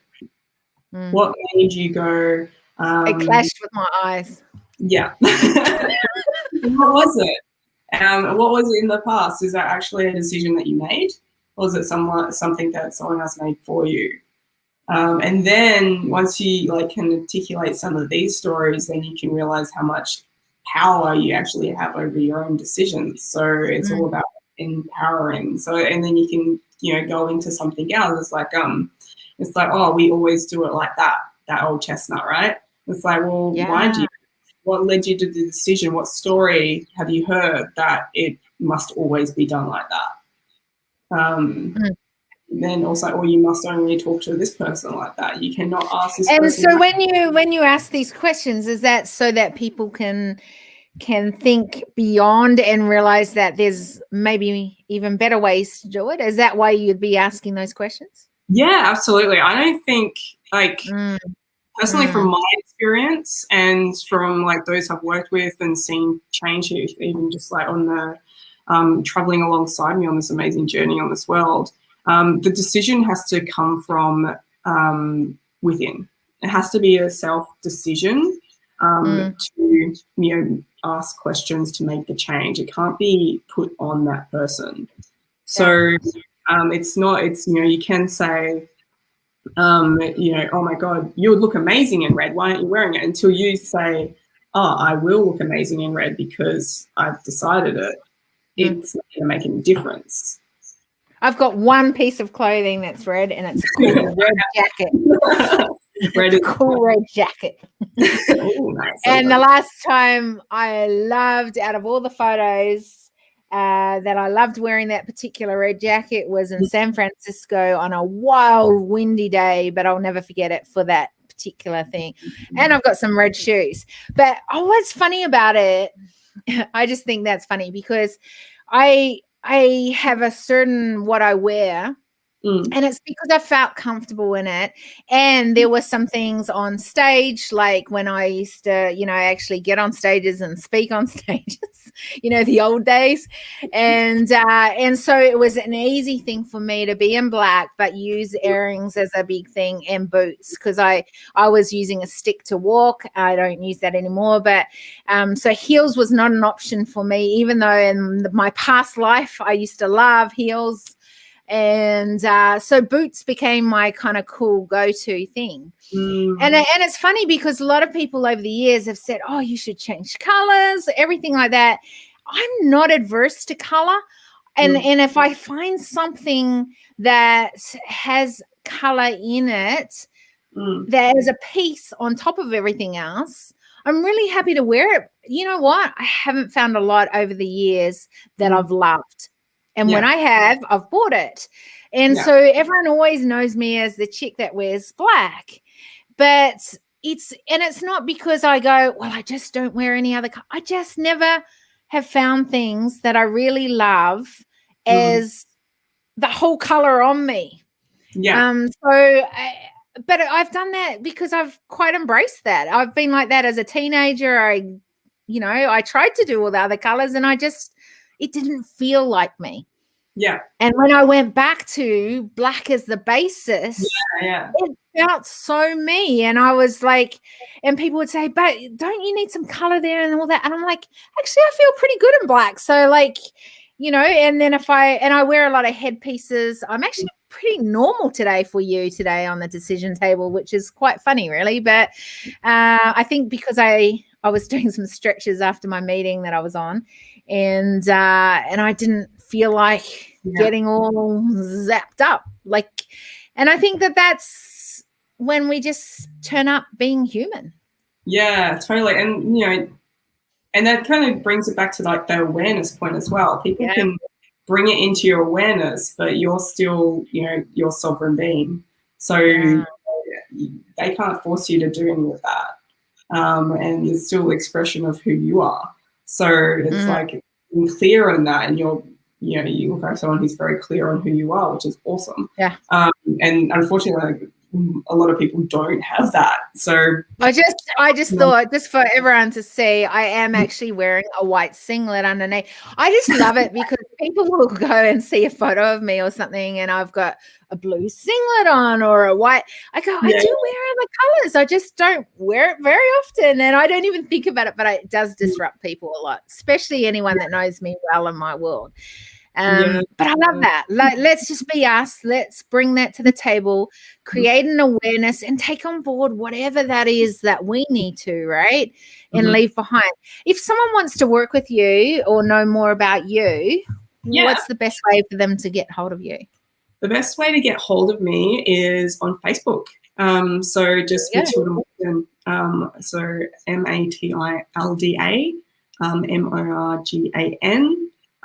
Speaker 2: What made you go?
Speaker 1: It clashed with my eyes.
Speaker 2: Yeah. What was it? What was it in the past? Is that actually a decision that you made, or is it something that someone else made for you? And then once you, like, can articulate some of these stories, then you can realize how much power you actually have over your own decisions. So it's all about empowering. So, and then you can, you know, go into something else. It's like, oh, we always do it like that old chestnut, right? It's like, well, why do you? What led you to the decision? What story have you heard that it must always be done like that? Then also, or you must only talk to this person like that. You cannot ask this person.
Speaker 1: And so when you ask these questions, is that so that people can think beyond and realize that there's maybe even better ways to do it? Is that why you'd be asking those questions?
Speaker 2: Yeah, absolutely. I don't think, like, personally, from my experience and from, like, those I've worked with and seen change, even just like on the traveling alongside me on this amazing journey on this world, the decision has to come from within. It has to be a self decision to, you know, ask questions to make the change. It can't be put on that person. So it's not. It's, you know, you can say, you know, oh my God, you would look amazing in red. Why aren't you wearing it? Until you say, oh, I will look amazing in red because I've decided it. It's not going to make any difference.
Speaker 1: I've got one piece of clothing that's red, and it's called a red jacket. Red is cool red jacket.
Speaker 2: Ooh, nice.
Speaker 1: And the last time I loved, out of all the photos that I loved wearing that particular red jacket, was in San Francisco on a wild windy day, but I'll never forget it for that particular thing. And I've got some red shoes. But what's funny about it, I just think that's funny because I have a certain what I wear And it's because I felt comfortable in it. And there were some things on stage, like when I used to, actually get on stages and speak on stages, the old days. And so it was an easy thing for me to be in black, but use earrings as a big thing, and boots, because I was using a stick to walk. I don't use that anymore. But so heels was not an option for me, even though in my past life I used to love heels. And so boots became my kind of cool go-to thing. And it's funny because a lot of people over the years have said, oh, you should change colors, everything like that. I'm not adverse to color. And if I find something that has color in it, that is a piece on top of everything else, I'm really happy to wear it. You know what? I haven't found a lot over the years that I've loved. And when I have, I've bought it. And so everyone always knows me as the chick that wears black. But it's not because I go, well, I just don't wear any other color. I just never have found things that I really love as the whole color on me. But I've done that because I've quite embraced that. I've been like that as a teenager. I tried to do all the other colors, and it didn't feel like me.
Speaker 2: Yeah.
Speaker 1: And when I went back to black as the basis, it felt so me. And I was like, and people would say, but don't you need some color there and all that? And I'm like, actually, I feel pretty good in black. So and then I wear a lot of headpieces. I'm actually pretty normal today on the decision table, which is quite funny, really. But I think because I was doing some stretches after my meeting that I was on, and I didn't feel like getting all zapped up. And I think that's when we just turn up being human.
Speaker 2: Yeah, totally. And, and that kind of brings it back to like the awareness point as well. People can bring it into your awareness, but you're still, your sovereign being. So they can't force you to do any of that. And it's still expression of who you are. So it's like being clear on that, and you look like someone who's very clear on who you are, which is awesome.
Speaker 1: Yeah.
Speaker 2: And unfortunately, a lot of people don't have that. So
Speaker 1: I just thought, just for everyone to see, I am actually wearing a white singlet underneath. I just love it because people will go and see a photo of me or something, and I've got a blue singlet on or a white. I go, I do wear other colors. I just don't wear it very often, and I don't even think about it, but it does disrupt people a lot, especially anyone that knows me well in my world. But I love that. Let's just be us. Let's bring that to the table, create an awareness, and take on board whatever that is that we need to, right? And leave behind. If someone wants to work with you or know more about you, what's the best way for them to get hold of you?
Speaker 2: The best way to get hold of me is on Facebook. So just Matilda Morgan. So Matilda Morgan.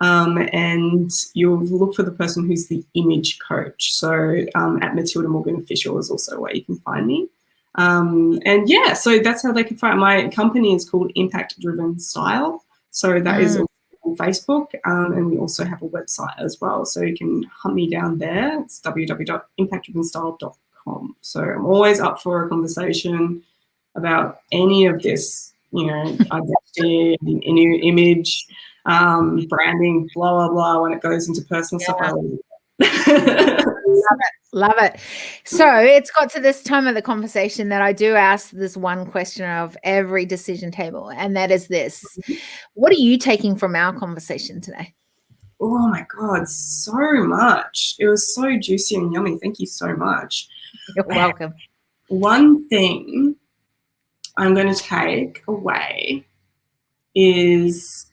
Speaker 2: And you'll look for the person who's the image coach. So at Matilda Morgan Official is also where you can find me. So that's how they can find my company. Is called Impact Driven Style. So that is on Facebook, and we also have a website as well. So you can hunt me down there. It's www.impactdrivenstyle.com. So I'm always up for a conversation about any of this, identity, new image, branding, blah, blah, blah, when it goes into personal stuff.
Speaker 1: Love it. So it's got to this time of the conversation that I do ask this one question of every decision table, and that is this. What are you taking from our conversation today?
Speaker 2: Oh my God, so much. It was so juicy and yummy. Thank you so much.
Speaker 1: You're welcome.
Speaker 2: One thing I'm going to take away is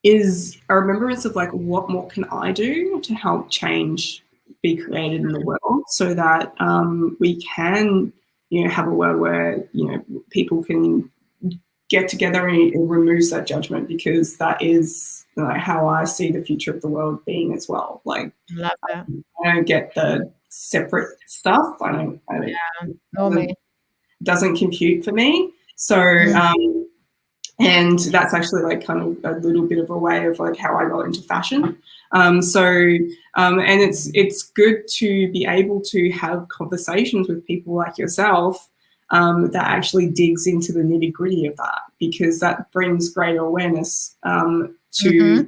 Speaker 2: a remembrance of what more can I do to help change be created in the world, so that we can have a world where people can get together and it removes that judgment, because that is how I see the future of the world being as well.
Speaker 1: Love that.
Speaker 2: I don't get the separate stuff. It doesn't compute for me. So and that's actually kind of a little bit of a way of how I got into fashion. And it's good to be able to have conversations with people like yourself that actually digs into the nitty-gritty of that, because that brings greater awareness to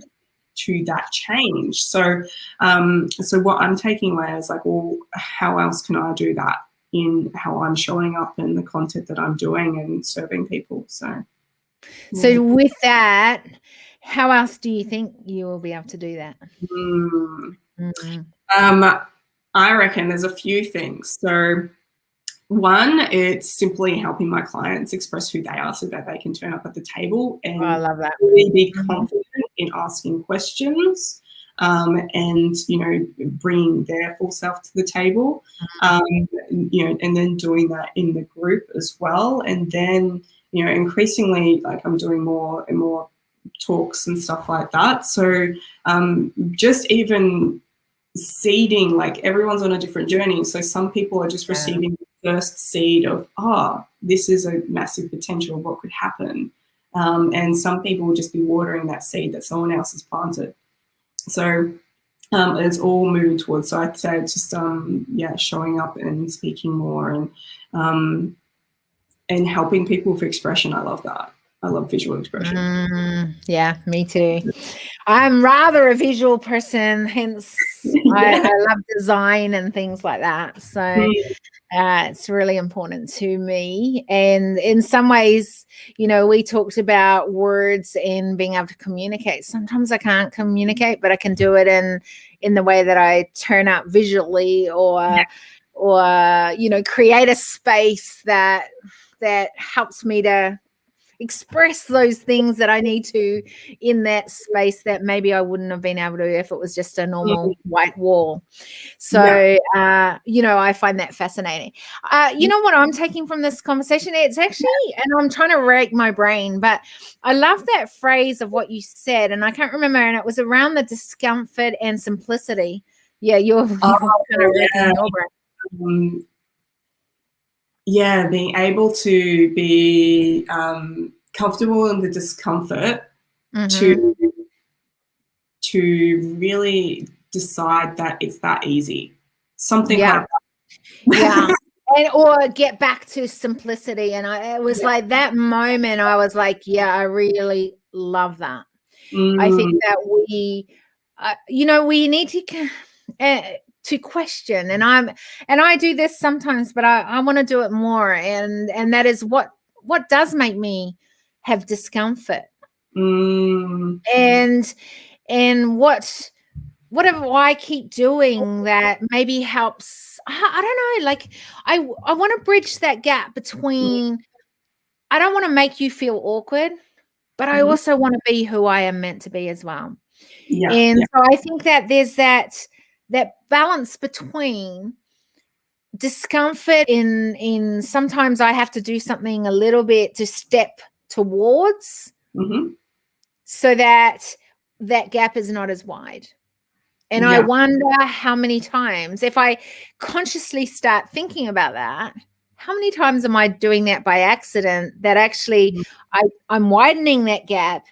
Speaker 2: that change. So what I'm taking away is like, well, how else can I do that in how I'm showing up and the content that I'm doing and serving people? So
Speaker 1: with that, how else do you think you will be able to do that?
Speaker 2: I reckon there's a few things. So one, it's simply helping my clients express who they are so that they can turn up at the table and
Speaker 1: I love that.
Speaker 2: really be confident in asking questions, and, you know, bringing their full self to the table, you know, and then doing that in the group as well. And then, you know, increasingly, like, I'm doing more and more talks and stuff like that. So just even seeding, like, everyone's on a different journey. So some people are just receiving the first seed of, this is a massive potential of what could happen. And some people will just be watering that seed that someone else has planted. So it's all moving towards. So I'd say it's just showing up and speaking more and helping people for expression. I love that. I love visual expression.
Speaker 1: Yeah, me too. I'm rather a visual person, hence I love design and things like that. So it's really important to me. And in some ways, you know, we talked about words and being able to communicate. Sometimes I can't communicate, but I can do it in the way that I turn up visually, or you know, create a space that helps me to express those things that I need to in that space that maybe I wouldn't have been able to if it was just a normal white wall. So, you know, I find that fascinating. You know what I'm taking from this conversation? It's actually, and I'm trying to rack my brain, but I love that phrase of what you said, and I can't remember, and it was around the discomfort and simplicity. Yeah, you're kind of racking your brain.
Speaker 2: Being able to be comfortable in the discomfort, to really decide that it's that easy. Something like that.
Speaker 1: Or get back to simplicity. And it was like that moment I was like, I really love that. I think that we, you know, we need to question, and I do this sometimes, but I want to do it more, and that is what does make me have discomfort, and whatever I keep doing that maybe helps. I don't know, like I want to bridge that gap between, I don't want to make you feel awkward, but I also want to be who I am meant to be as well. So I think that there's that balance between discomfort in sometimes I have to do something a little bit to step towards, so that gap is not as wide. And I wonder how many times, if I consciously start thinking about that, how many times am I doing that by accident, that actually I'm widening that gap,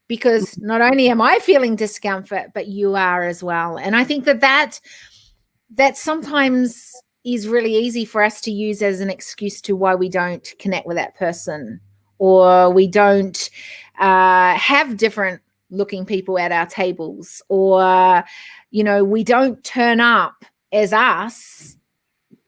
Speaker 1: because not only am I feeling discomfort, but you are as well. And I think that sometimes is really easy for us to use as an excuse to why we don't connect with that person, or we don't have different looking people at our tables, or, you know, we don't turn up as us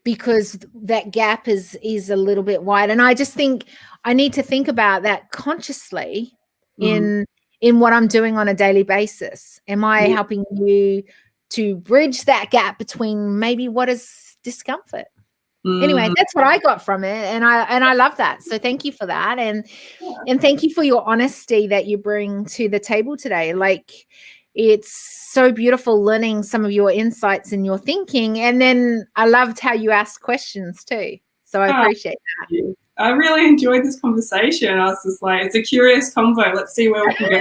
Speaker 1: because that gap is a little bit wide. And I just think I need to think about that consciously in what I'm doing on a daily basis. Am I helping you to bridge that gap between maybe what is discomfort? Anyway, that's what I got from it, and I love that. So thank you for that, and thank you for your honesty that you bring to the table today. Like, it's so beautiful learning some of your insights and your thinking, and then I loved how you asked questions too. So I appreciate that.
Speaker 2: I really enjoyed this conversation. I was just like, it's a curious convo. Let's see where we can go.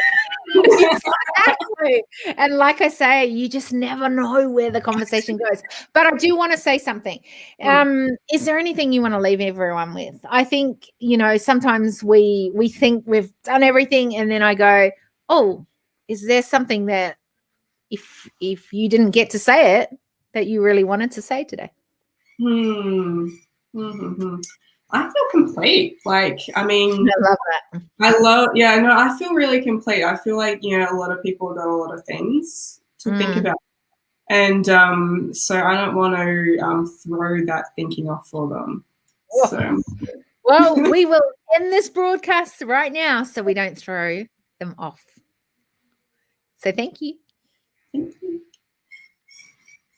Speaker 1: Exactly. And like I say, you just never know where the conversation goes. But I do want to say something. Is there anything you want to leave everyone with? I think, you know, sometimes we think we've done everything, and then I go, oh, is there something that if you didn't get to say it that you really wanted to say today?
Speaker 2: I feel complete. Like, I mean,
Speaker 1: I love that.
Speaker 2: I feel really complete. I feel like, you know, a lot of people got a lot of things to think about. And so I don't want to throw that thinking off for them. So.
Speaker 1: Well, we will end this broadcast right now so we don't throw them off. So thank you.
Speaker 2: Thank you.